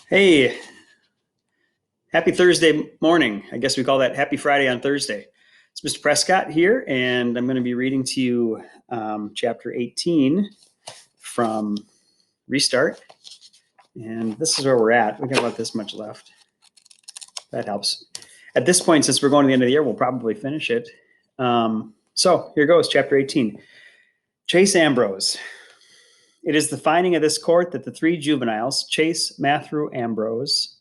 Hey, happy Thursday morning. I guess we call that Happy Friday on Thursday. It's Mr. Prescott here, and I'm going to be reading to you chapter 18 from Restart. And this is where we're at. We've got about this much left. That helps. At this point, since we're going to the end of the year, we'll probably finish it. So here goes, chapter 18. Chase Ambrose. It is the finding of this court that the three juveniles, Chase, Matthew Ambrose,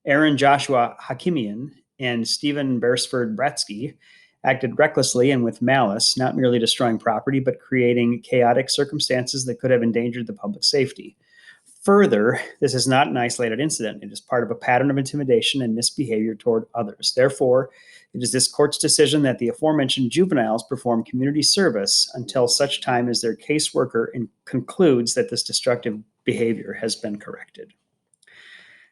Aaron Joshua Hakimian, and Stephen Beresford Bratsky acted recklessly and with malice, not merely destroying property, but creating chaotic circumstances that could have endangered the public safety. Further, this is not an isolated incident. It is part of a pattern of intimidation and misbehavior toward others. Therefore, it is this court's decision that the aforementioned juveniles perform community service until such time as their caseworker concludes that this destructive behavior has been corrected.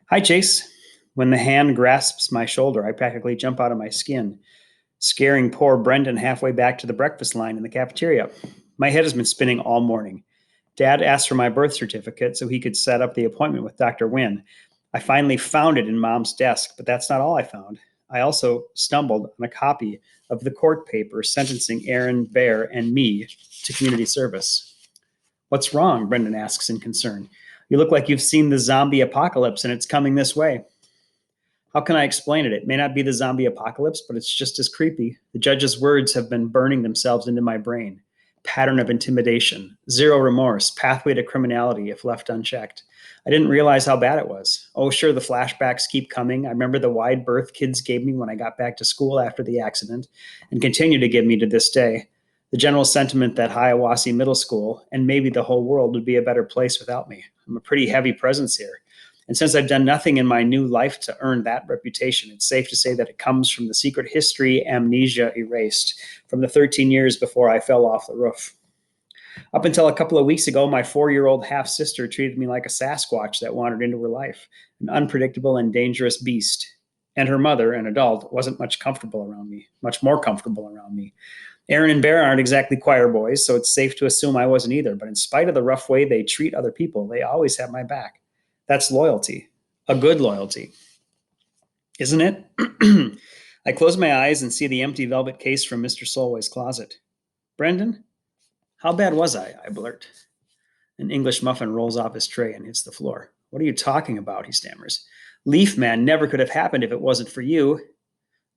Hi, Chase. When the hand grasps my shoulder, I practically jump out of my skin, scaring poor Brendan halfway back to the breakfast line in the cafeteria. My head has been spinning all morning. Dad asked for my birth certificate so he could set up the appointment with Dr. Wynn. I finally found it in Mom's desk, but that's not all I found. I also stumbled on a copy of the court paper sentencing Aaron, Bear, and me to community service. What's wrong? Brendan asks in concern. You look like you've seen the zombie apocalypse and it's coming this way. How can I explain it? It may not be the zombie apocalypse, but it's just as creepy. The judge's words have been burning themselves into my brain. Pattern of intimidation, zero remorse, pathway to criminality if left unchecked. I didn't realize how bad it was. Oh, sure, the flashbacks keep coming. I remember the wide berth kids gave me when I got back to school after the accident and continue to give me to this day. The general sentiment that Hiawassee Middle School and maybe the whole world would be a better place without me. I'm a pretty heavy presence here. And since I've done nothing in my new life to earn that reputation, it's safe to say that it comes from the secret history amnesia erased from the 13 years before I fell off the roof. Up until a couple of weeks ago, my 4-year-old half-sister treated me like a Sasquatch that wandered into her life, an unpredictable and dangerous beast. And her mother, an adult, wasn't much more comfortable around me. Aaron and Bear aren't exactly choir boys, so it's safe to assume I wasn't either. But in spite of the rough way they treat other people, they always have my back. That's loyalty, a good loyalty, isn't it? I close my eyes and see the empty velvet case from Mr. Solway's closet. Brendan, how bad was I blurt. An English muffin rolls off his tray and hits the floor. What are you talking about? He stammers. Leaf Man never could have happened if it wasn't for you.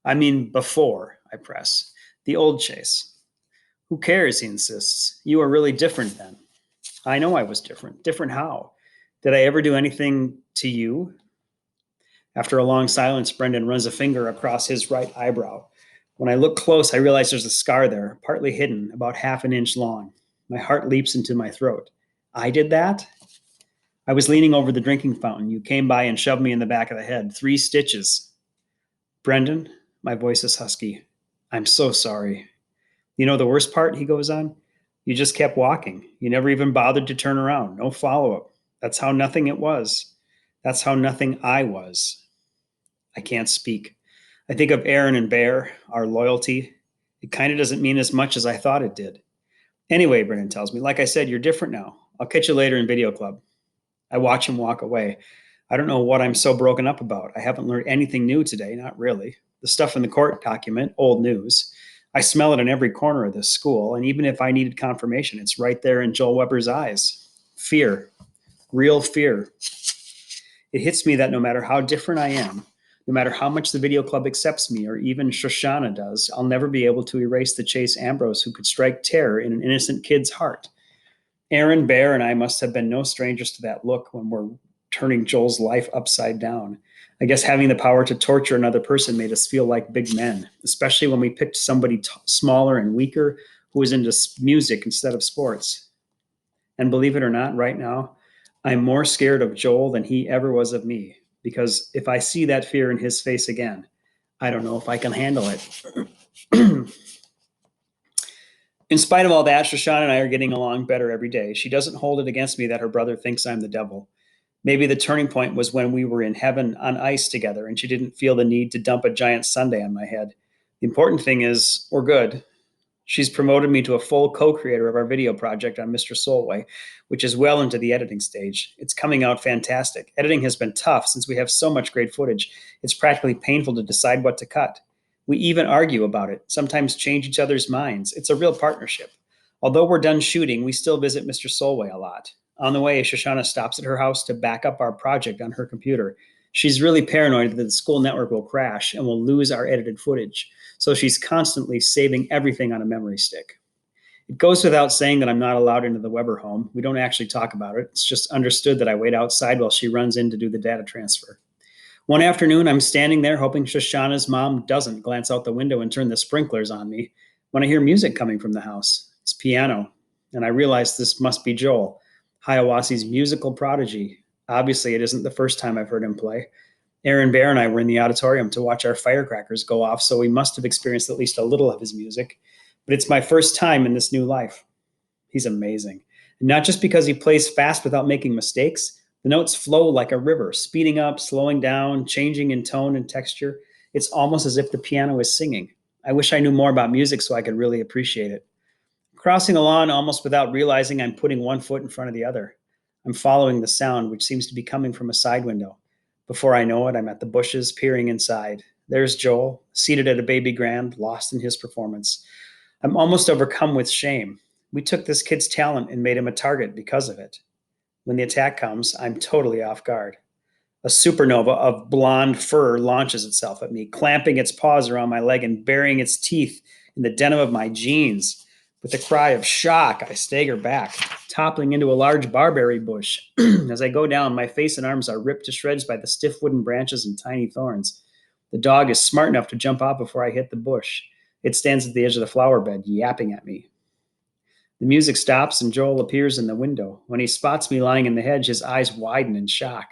I mean, before, I press. The old Chase. Who cares, he insists. You were really different then. I know I was different. Different how? Did I ever do anything to you? After a long silence, Brendan runs a finger across his right eyebrow. When I look close, I realize there's a scar there, partly hidden, about half an inch long. My heart leaps into my throat. I did that? I was leaning over the drinking fountain. You came by and shoved me in the back of the head. 3 stitches. Brendan, my voice is husky. I'm so sorry. You know the worst part, he goes on? You just kept walking. You never even bothered to turn around. No follow-up. That's how nothing it was. That's how nothing I was. I can't speak. I think of Aaron and Bear, our loyalty. It kind of doesn't mean as much as I thought it did. Anyway, Brennan tells me, like I said, you're different now. I'll catch you later in video club. I watch him walk away. I don't know what I'm so broken up about. I haven't learned anything new today, not really. The stuff in the court document, old news. I smell it in every corner of this school, and even if I needed confirmation, it's right there in Joel Weber's eyes. Fear. Real fear. It hits me that no matter how different I am, no matter how much the video club accepts me, or even Shoshana does, I'll never be able to erase the Chase Ambrose who could strike terror in an innocent kid's heart. Aaron, Bear, and I must have been no strangers to that look when we're turning Joel's life upside down. I guess having the power to torture another person made us feel like big men, especially when we picked somebody smaller and weaker who was into music instead of sports. And believe it or not, right now, I'm more scared of Joel than he ever was of me, because if I see that fear in his face again, I don't know if I can handle it. In spite of all that, Shoshana and I are getting along better every day. She doesn't hold it against me that her brother thinks I'm the devil. Maybe the turning point was when we were in heaven on ice together and she didn't feel the need to dump a giant sundae on my head. The important thing is we're good. She's promoted me to a full co-creator of our video project on Mr. Solway, which is well into the editing stage. It's coming out fantastic. Editing has been tough since we have so much great footage. It's practically painful to decide what to cut. We even argue about it, sometimes change each other's minds. It's a real partnership. Although we're done shooting, we still visit Mr. Solway a lot. On the way, Shoshana stops at her house to back up our project on her computer. She's really paranoid that the school network will crash and we'll lose our edited footage, so she's constantly saving everything on a memory stick. It goes without saying that I'm not allowed into the Weber home. We don't actually talk about it. It's just understood that I wait outside while she runs in to do the data transfer. One afternoon, I'm standing there hoping Shoshana's mom doesn't glance out the window and turn the sprinklers on me when I hear music coming from the house. It's piano, and I realize this must be Joel, Hiawatha's musical prodigy. Obviously, it isn't the first time I've heard him play. Aaron Bear and I were in the auditorium to watch our firecrackers go off, so we must have experienced at least a little of his music. But it's my first time in this new life. He's amazing. And not just because he plays fast without making mistakes. The notes flow like a river, speeding up, slowing down, changing in tone and texture. It's almost as if the piano is singing. I wish I knew more about music so I could really appreciate it. Crossing a lawn almost without realizing I'm putting one foot in front of the other. I'm following the sound, which seems to be coming from a side window. Before I know it, I'm at the bushes, peering inside. There's Joel, seated at a baby grand, lost in his performance. I'm almost overcome with shame. We took this kid's talent and made him a target because of it. When the attack comes, I'm totally off guard. A supernova of blonde fur launches itself at me, clamping its paws around my leg and burying its teeth in the denim of my jeans. With a cry of shock, I stagger back, toppling into a large barberry bush. As I go down, my face and arms are ripped to shreds by the stiff wooden branches and tiny thorns. The dog is smart enough to jump out before I hit the bush. It stands at the edge of the flower bed, yapping at me. The music stops and Joel appears in the window. When he spots me lying in the hedge, his eyes widen in shock.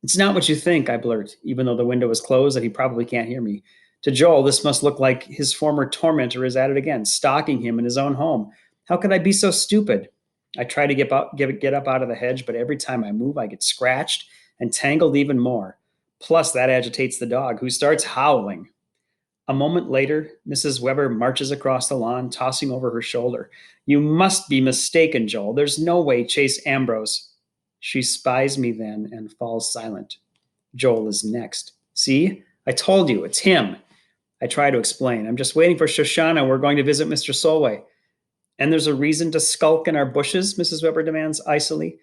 "It's not what you think," I blurt, even though the window is closed and he probably can't hear me. To Joel, this must look like his former tormentor is at it again, stalking him in his own home. How could I be so stupid? I try to get up out of the hedge, but every time I move, I get scratched and tangled even more. Plus, that agitates the dog, who starts howling. A moment later, Mrs. Weber marches across the lawn, tossing over her shoulder. "You must be mistaken, Joel. There's no way Chase Ambrose." She spies me then and falls silent. Joel is next. "See? I told you, it's him." I try to explain. "I'm just waiting for Shoshana. We're going to visit Mr. Solway." "And there's a reason to skulk in our bushes?" Mrs. Weber demands icily.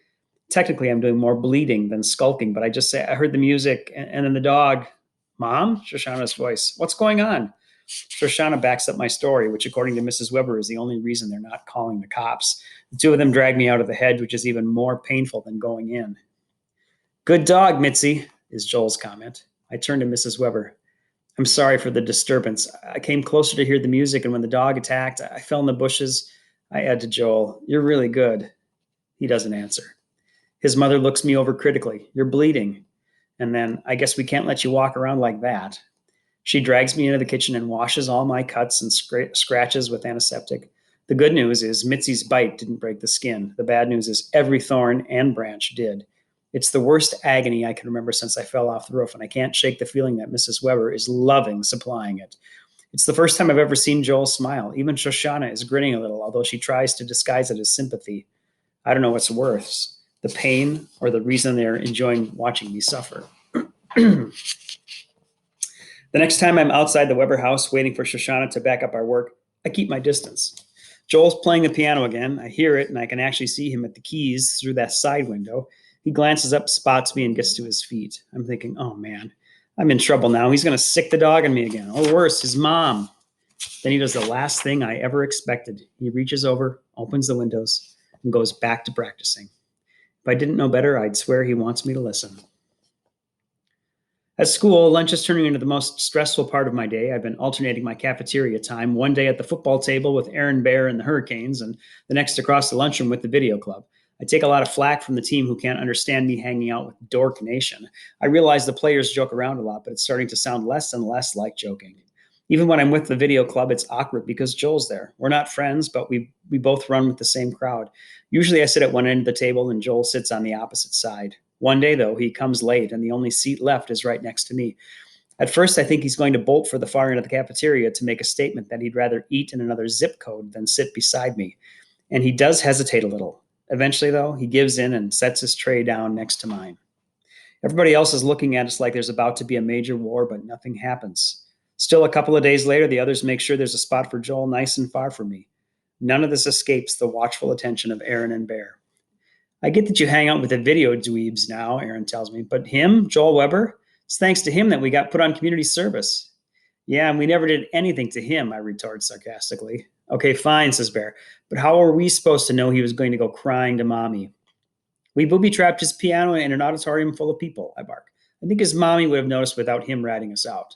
Technically, I'm doing more bleeding than skulking, but I just say, "I heard the music and then the dog." "Mom?" Shoshana's voice. "What's going on?" Shoshana backs up my story, which according to Mrs. Weber is the only reason they're not calling the cops. The two of them drag me out of the hedge, which is even more painful than going in. "Good dog, Mitzi," is Joel's comment. I turn to Mrs. Weber. "I'm sorry for the disturbance. I came closer to hear the music, and when the dog attacked, I fell in the bushes." I add to Joel, "You're really good." He doesn't answer. His mother looks me over critically. "You're bleeding." And then, "I guess we can't let you walk around like that." She drags me into the kitchen and washes all my cuts and scratches with antiseptic. The good news is Mitzi's bite didn't break the skin. The bad news is every thorn and branch did. It's the worst agony I can remember since I fell off the roof, and I can't shake the feeling that Mrs. Weber is loving supplying it. It's the first time I've ever seen Joel smile. Even Shoshana is grinning a little, although she tries to disguise it as sympathy. I don't know what's worse, the pain or the reason they're enjoying watching me suffer. The next time I'm outside the Weber house waiting for Shoshana to back up our work, I keep my distance. Joel's playing the piano again. I hear it, and I can actually see him at the keys through that side window. He glances up, spots me, and gets to his feet. I'm thinking, oh man, I'm in trouble now. He's going to sick the dog on me again. Or worse, his mom. Then he does the last thing I ever expected. He reaches over, opens the windows, and goes back to practicing. If I didn't know better, I'd swear he wants me to listen. At school, lunch is turning into the most stressful part of my day. I've been alternating my cafeteria time, one day at the football table with Aaron Bear and the Hurricanes, and the next across the lunchroom with the video club. I take a lot of flack from the team who can't understand me hanging out with Dork Nation. I realize the players joke around a lot, but it's starting to sound less and less like joking. Even when I'm with the video club, it's awkward because Joel's there. We're not friends, but we both run with the same crowd. Usually I sit at one end of the table and Joel sits on the opposite side. One day, though, he comes late and the only seat left is right next to me. At first, I think he's going to bolt for the far end of the cafeteria to make a statement that he'd rather eat in another zip code than sit beside me. And he does hesitate a little. Eventually, though, he gives in and sets his tray down next to mine. Everybody else is looking at us like there's about to be a major war, but nothing happens. Still, a couple of days later, the others make sure there's a spot for Joel nice and far from me. None of this escapes the watchful attention of Aaron and Bear. I get that you hang out with the video dweebs now, Aaron tells me, but him, Joel Weber, it's thanks to him that we got put on community service. Yeah, and we never did anything to him, I retort sarcastically. Okay, fine, says Bear, but how are we supposed to know he was going to go crying to mommy? We booby-trapped his piano in an auditorium full of people, I bark. I think his mommy would have noticed without him ratting us out.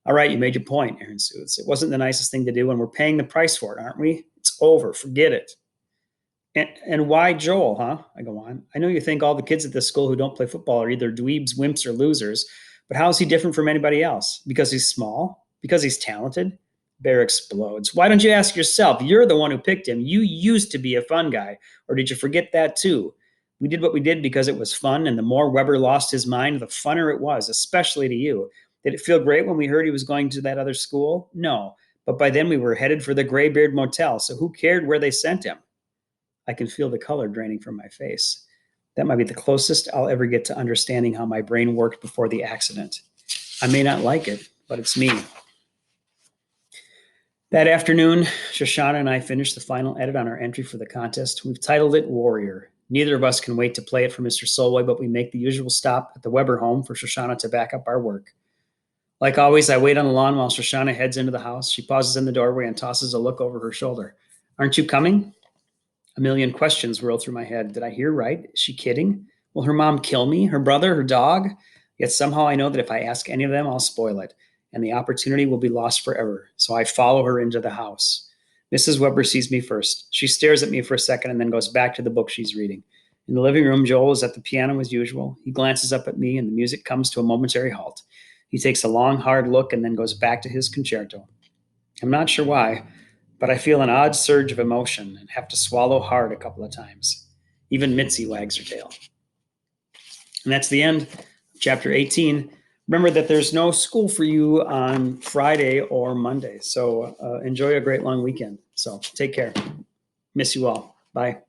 All right, you made your point, Aaron soothes. It wasn't the nicest thing to do, and we're paying the price for it, aren't we? It's over. Forget it. And why Joel, huh? I go on. I know you think all the kids at this school who don't play football are either dweebs, wimps, or losers, but how is he different from anybody else? Because he's small? Because he's talented? Bear explodes. Why don't you ask yourself? You're the one who picked him. You used to be a fun guy. Or did you forget that too? We did what we did because it was fun, and the more Weber lost his mind, the funner it was, especially to you. Did it feel great when we heard he was going to that other school? No. But by then we were headed for the Graybeard Motel, so who cared where they sent him? I can feel the color draining from my face. That might be the closest I'll ever get to understanding how my brain worked before the accident. I may not like it, but it's me. That afternoon, Shoshana and I finished the final edit on our entry for the contest. We've titled it Warrior. Neither of us can wait to play it for Mr. Solway, but we make the usual stop at the Weber home for Shoshana to back up our work. Like always, I wait on the lawn while Shoshana heads into the house. She pauses in the doorway and tosses a look over her shoulder. Aren't you coming? A million questions whirl through my head. Did I hear right? Is she kidding? Will her mom kill me? Her brother? Her dog? Yet somehow I know that if I ask any of them, I'll spoil it, and the opportunity will be lost forever. So I follow her into the house. Mrs. Weber sees me first. She stares at me for a second and then goes back to the book she's reading. In the living room, Joel is at the piano as usual. He glances up at me and the music comes to a momentary halt. He takes a long, hard look and then goes back to his concerto. I'm not sure why, but I feel an odd surge of emotion and have to swallow hard a couple of times. Even Mitzi wags her tail. And that's the end of chapter 18. Remember that there's no school for you on Friday or Monday. So enjoy a great long weekend. So take care. Miss you all. Bye.